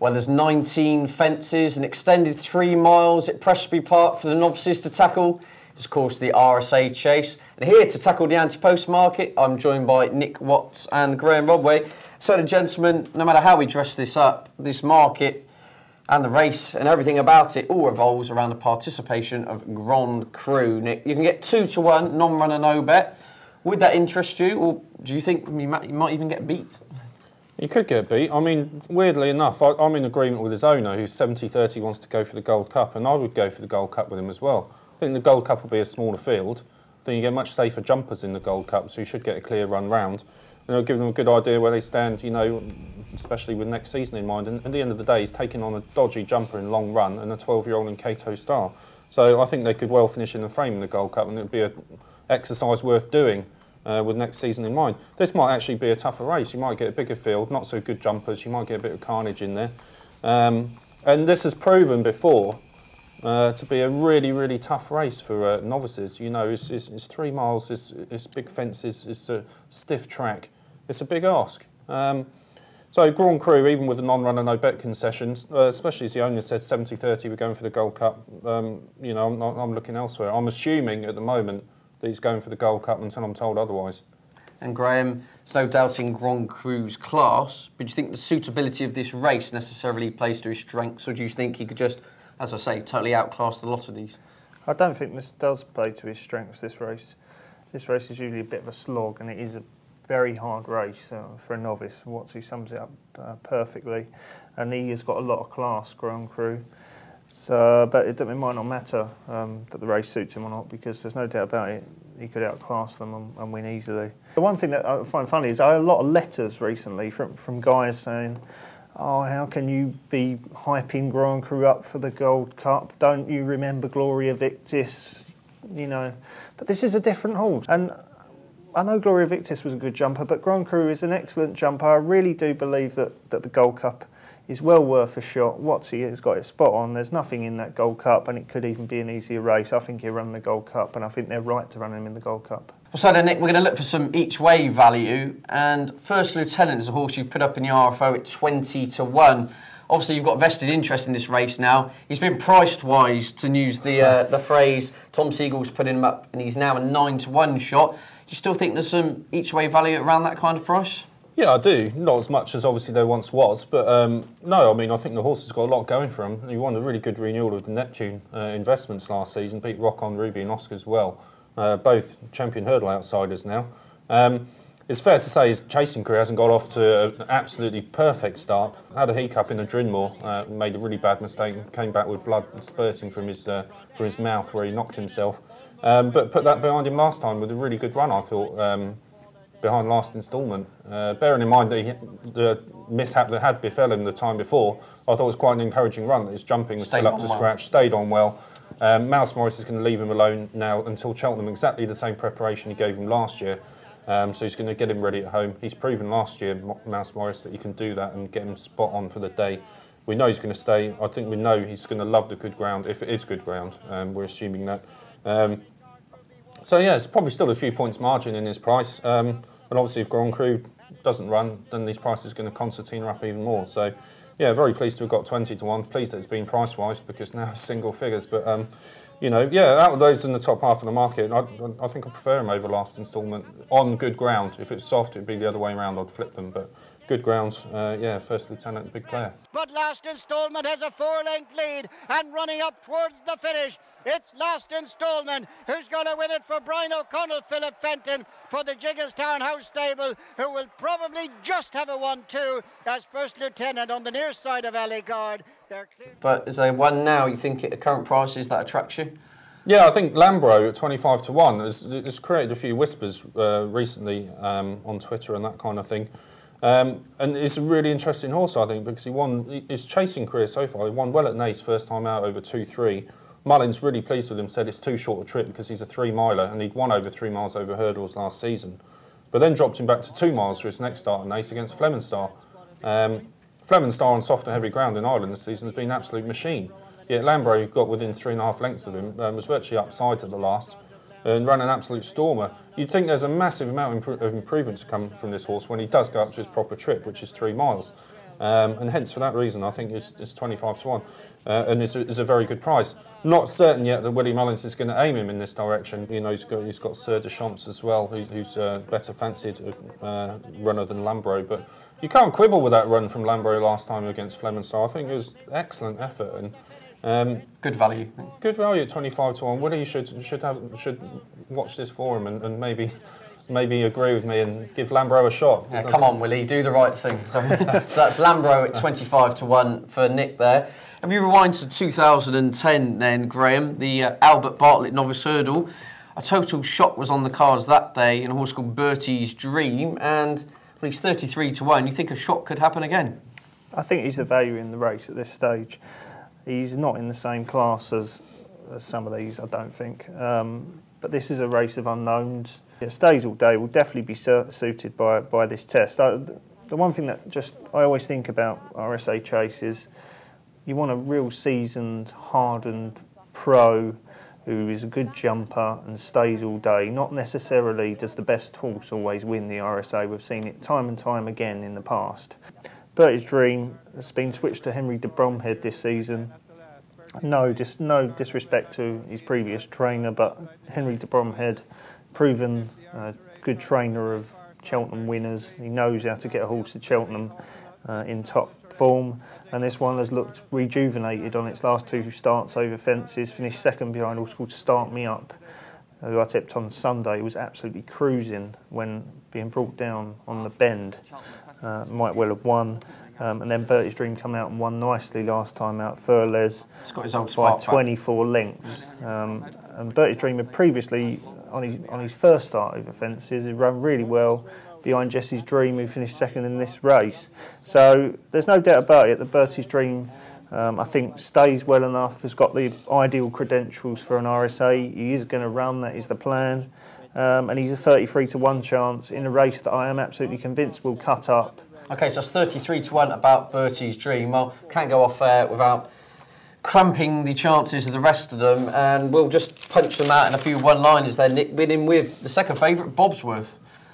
Well, there's 19 fences, an extended 3 miles at Presby Park for the novices to tackle. It's, of course, the RSA chase. And here to tackle the ante-post market, I'm joined by Nick Watts and Graham Rodway. So, gentlemen, no matter how we dress this up, this market and the race and everything about it all revolves around the participation of Grand Cru. Nick, you can get 2-1, non-runner, no bet. Would that interest you, or do you think you might even get beat? You could get beat. I mean, weirdly enough, I'm in agreement with his owner, who's 70-30, wants to go for the Gold Cup, and I would go for the Gold Cup with him as well. I think the Gold Cup will be a smaller field. I think you get much safer jumpers in the Gold Cup, so you should get a clear run round. And it'll give them a good idea where they stand, you know, especially with next season in mind. And at the end of the day, he's taking on a dodgy jumper in long run and a 12-year-old in Cato Star. So I think they could well finish in the frame in the Gold Cup, and it would be an exercise worth doing. With next season in mind. This might actually be a tougher race. You might get a bigger field, not so good jumpers, you might get a bit of carnage in there. And this has proven before to be a really, really tough race for novices. You know, it's 3 miles, it's big fences, it's a stiff track. It's a big ask. So Grand Cru, even with the non-runner, no-bet concessions, especially as the owner said 70-30, we're going for the Gold Cup, you know, I'm looking elsewhere. I'm assuming at the moment that he's going for the Gold Cup until I'm told otherwise. And Graham, there's no doubting Grand Cru's class, but do you think the suitability of this race necessarily plays to his strengths, or do you think he could just, as I say, totally outclass the lot of these? I don't think this does play to his strengths, this race. This race is usually a bit of a slog, and it is a very hard race for a novice. He sums it up perfectly, and he has got a lot of class, Grand Cru. So, but it might not matter that the race suits him or not, because there's no doubt about it, he could outclass them and win easily. The one thing that I find funny is I had a lot of letters recently from guys saying, oh, how can you be hyping Grand Cru up for the Gold Cup? Don't you remember Gloria Victis? You know, but this is a different horse. And I know Gloria Victis was a good jumper, but Grand Cru is an excellent jumper. I really do believe that the Gold Cup is well worth a shot. Watsy has got it spot on. There's nothing in that Gold Cup, and it could even be an easier race. I think he'll run the Gold Cup, and I think they're right to run him in the Gold Cup. So then, Nick, we're going to look for some each-way value. And First Lieutenant is a horse you've put up in the RFO at 20-1. Obviously, you've got vested interest in this race now. He's been priced wise, to use the phrase Tom Siegel's putting him up, and he's now a 9-1 shot. Do you still think there's some each-way value around that kind of price? Yeah, I do. Not as much as obviously there once was, but no, I mean, I think the horse has got a lot going for him. He won a really good renewal of the Neptune investments last season, beat Rock on, Ruby and Oscar as well. Both champion hurdle outsiders now. It's fair to say his chasing career hasn't got off to an absolutely perfect start. Had a hiccup in the Drinmore, made a really bad mistake, came back with blood spurting from his mouth where he knocked himself. But put that behind him last time with a really good run, I thought. Behind last instalment. Bearing in mind the mishap that had befell him the time before, I thought it was quite an encouraging run. His jumping was still up to scratch, stayed on well. Mouse Morris is going to leave him alone now until Cheltenham, exactly the same preparation he gave him last year. So he's going to get him ready at home. He's proven last year, Mouse Morris, that you can do that and get him spot on for the day. We know he's going to stay. I think we know he's going to love the good ground, if it is good ground. We're assuming that. So yeah, it's probably still a few points margin in his price. And obviously, if Grand Cru doesn't run, then these prices are going to concertina up even more. So, yeah, very pleased to have got 20-1. Pleased that it's been price-wise, because now it's single figures. But, you know, yeah, out of those in the top half of the market, I think I prefer him over last instalment on good ground. If it's soft, it'd be the other way around. I'd flip them. But good grounds, yeah, First Lieutenant, big player. But Last Instalment has a 4-length lead, and running up towards the finish, it's Last Instalment who's going to win it for Brian O'Connell, Philip Fenton for the Jiggerstown House Stable, who will probably just have a 1-2 as First Lieutenant on the near side of Alley Guard. But is there one now you think at the current prices that attracts you? Yeah, I think Lambro at 25-1 has created a few whispers recently on Twitter and that kind of thing. And it's a really interesting horse, I think, because he won his chasing career so far. He won well at Naas first time out over 2-3. Mullin's really pleased with him, said it's too short a trip because he's a 3-miler, and he'd won over 3 miles over hurdles last season. But then dropped him back to 2 miles for his next start at Naas against Flemenstar. Flemenstar on soft and heavy ground in Ireland this season has been an absolute machine. Yet Lambro, who got within 3.5 lengths of him, was virtually upside at the last and ran an absolute stormer. You'd think there's a massive amount of improvement to come from this horse when he does go up to his proper trip, which is 3 miles. And hence, for that reason, I think it's 25 to 1. And it's a very good price. Not certain yet that Willie Mullins is going to aim him in this direction. You know, he's got Sir de Champs as well, who's a better fancied runner than Lambro. But you can't quibble with that run from Lambro last time against Flemingstone. I think it was excellent effort and good value. Good value at 25 to 1. Willie should watch this for him and maybe agree with me and give Lambro a shot. Yeah, come on, Willie, do the right thing. So that's Lambro at 25 to 1 for Nick there. Have you rewind to 2010 then, Graham, the Albert Bartlett Novice Hurdle? A total shock was on the cards that day in a horse called Berty's Dream, and well, he's 33 to 1. You think a shock could happen again? I think he's the value in the race at this stage. He's not in the same class as some of these, I don't think. But this is a race of unknowns. It stays all day, will definitely be suited by this test. The one thing that I always think about RSA Chase is you want a real seasoned, hardened pro who is a good jumper and stays all day. Not necessarily does the best horse always win the RSA. We've seen it time and time again in the past. Berty's Dream has been switched to Henry de Bromhead this season. No disrespect to his previous trainer, but Henry de Bromhead, proven good trainer of Cheltenham winners. He knows how to get a horse to Cheltenham in top form, and this one has looked rejuvenated on its last 2 starts over fences. Finished second behind a horse called Start Me Up, who I tipped on Sunday. Was absolutely cruising when being brought down on the bend. Might well have won. And then Berty's Dream come out and won nicely last time out. Furles by 24 lengths. And Berty's Dream had previously, on his first start over fences, had run really well behind Jesse's Dream, who finished second in this race. So there's no doubt about it that Berty's Dream, I think, stays well enough, has got the ideal credentials for an RSA. He is going to run, that is the plan. And he's a 33 to 1 chance in a race that I am absolutely convinced will cut up. Okay, so it's 33 to 1 about Berty's Dream. Well, can't go off air without cramping the chances of the rest of them, and we'll just punch them out in a few one-liners there. Nick, winning with the second favourite, Bobsworth.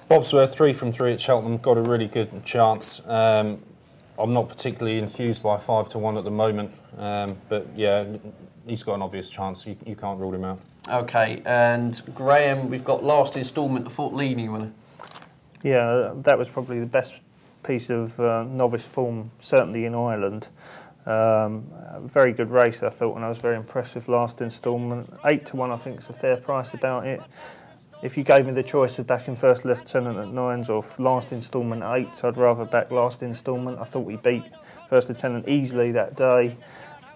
Bobsworth, 3 from 3 at Cheltenham, got a really good chance. I'm not particularly enthused by 5 to 1 at the moment, but yeah, he's got an obvious chance. You can't rule him out. Okay, and Graham, we've got last instalment, the Fort Leaning winner. Yeah, that was probably the best piece of novice form, certainly in Ireland. Very good race, I thought, and I was very impressed with last instalment. 8 to 1, I think, is a fair price about it. If you gave me the choice of backing First Lieutenant at 9s or last instalment at 8s, I'd rather back last instalment. I thought we beat First Lieutenant easily that day,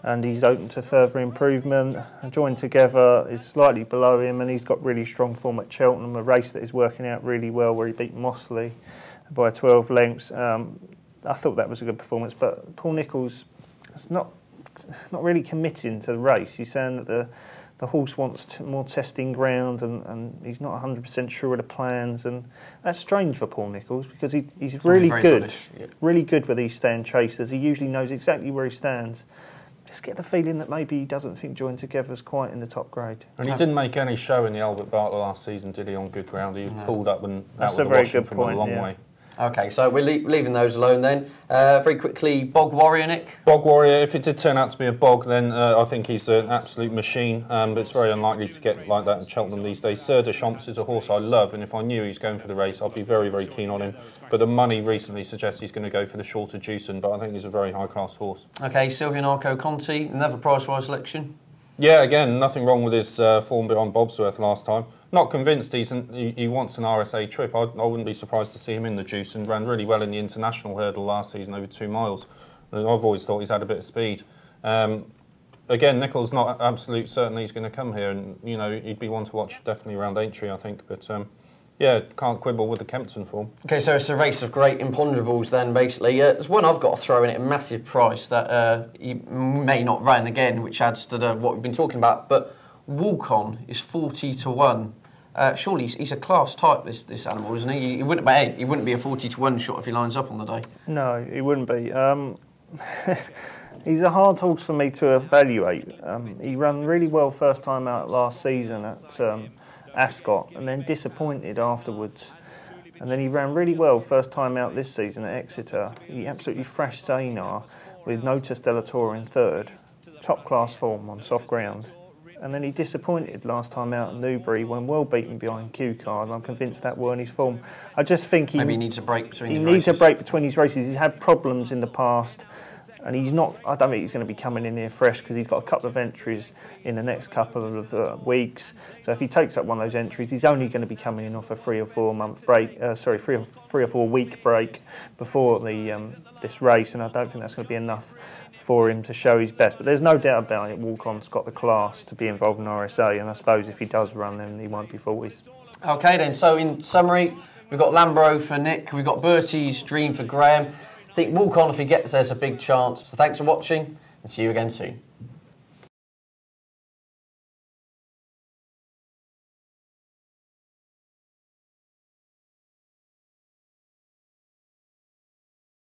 and he's open to further improvement. Joined Together is slightly below him, and he's got really strong form at Cheltenham, a race that is working out really well, where he beat Mossley by 12 lengths. I thought that was a good performance, but Paul Nicholls is not really committing to the race. He's saying that the horse wants more testing ground, and he's not 100% sure of the plans, and that's strange for Paul Nicholls, because he's really good, really good with these stand chasers. He usually knows exactly where he stands. Just get the feeling that maybe he doesn't think Joined Together is quite in the top grade. And he didn't make any show in the Albert Bartlett last season, did he, on good ground? He was pulled up and out with the washing from a long way. Okay, so we're leaving those alone then. Very quickly, Bog Warrior, Nick? Bog Warrior, if it did turn out to be a bog, then I think he's an absolute machine, but it's very unlikely to get like that in Cheltenham these days. Sir de Champs is a horse I love, and if I knew he's going for the race, I'd be very, very keen on him. But the money recently suggests he's going to go for the shorter Jewson, but I think he's a very high-class horse. Okay, Sylvian Arco Conti, another price-wise selection? Yeah, again, nothing wrong with his form bit on Bobsworth last time. Not convinced he wants an RSA trip. I wouldn't be surprised to see him in the juice, and ran really well in the international hurdle last season over 2 miles. And I've always thought he's had a bit of speed. Again, Nicholls not absolute certain he's going to come here, and you know he'd be one to watch definitely around Aintree, I think. But yeah, can't quibble with the Kempton form. Okay, so it's a race of great imponderables then, basically. There's one I've got to throw in at a massive price that he may not run again, which adds to what we've been talking about. But Walk On is 40 to 1. Surely he's a class type, this animal, isn't he? He wouldn't be a 40 to 1 shot if he lines up on the day. No, he wouldn't be. He's a hard horse for me to evaluate. He ran really well first time out last season at Ascot, and then disappointed afterwards. And then he ran really well first time out this season at Exeter. He absolutely thrashed Zanar with Nota Stellator in third. Top class form on soft ground. And then he disappointed last time out at Newbury when well beaten behind Q Card. I'm convinced that weren't his form. I just think he needs a break between his races. He needs a break between his races. He's had problems in the past. And he's not, I don't think he's going to be coming in here fresh because he's got a couple of entries in the next couple of weeks. So if he takes up one of those entries, he's only going to be coming in off a 3 or 4 month break, 3 or 4 week break before this race. And I don't think that's going to be enough for him to show his best. But there's no doubt about it, Walk-On's got the class to be involved in RSA. And I suppose if he does run, then he won't be 40s. Okay then, so in summary, we've got Lambro for Nick, we've got Berty's Dream for Graham. I think Walk-On, if he gets there, is a big chance. So thanks for watching and see you again soon.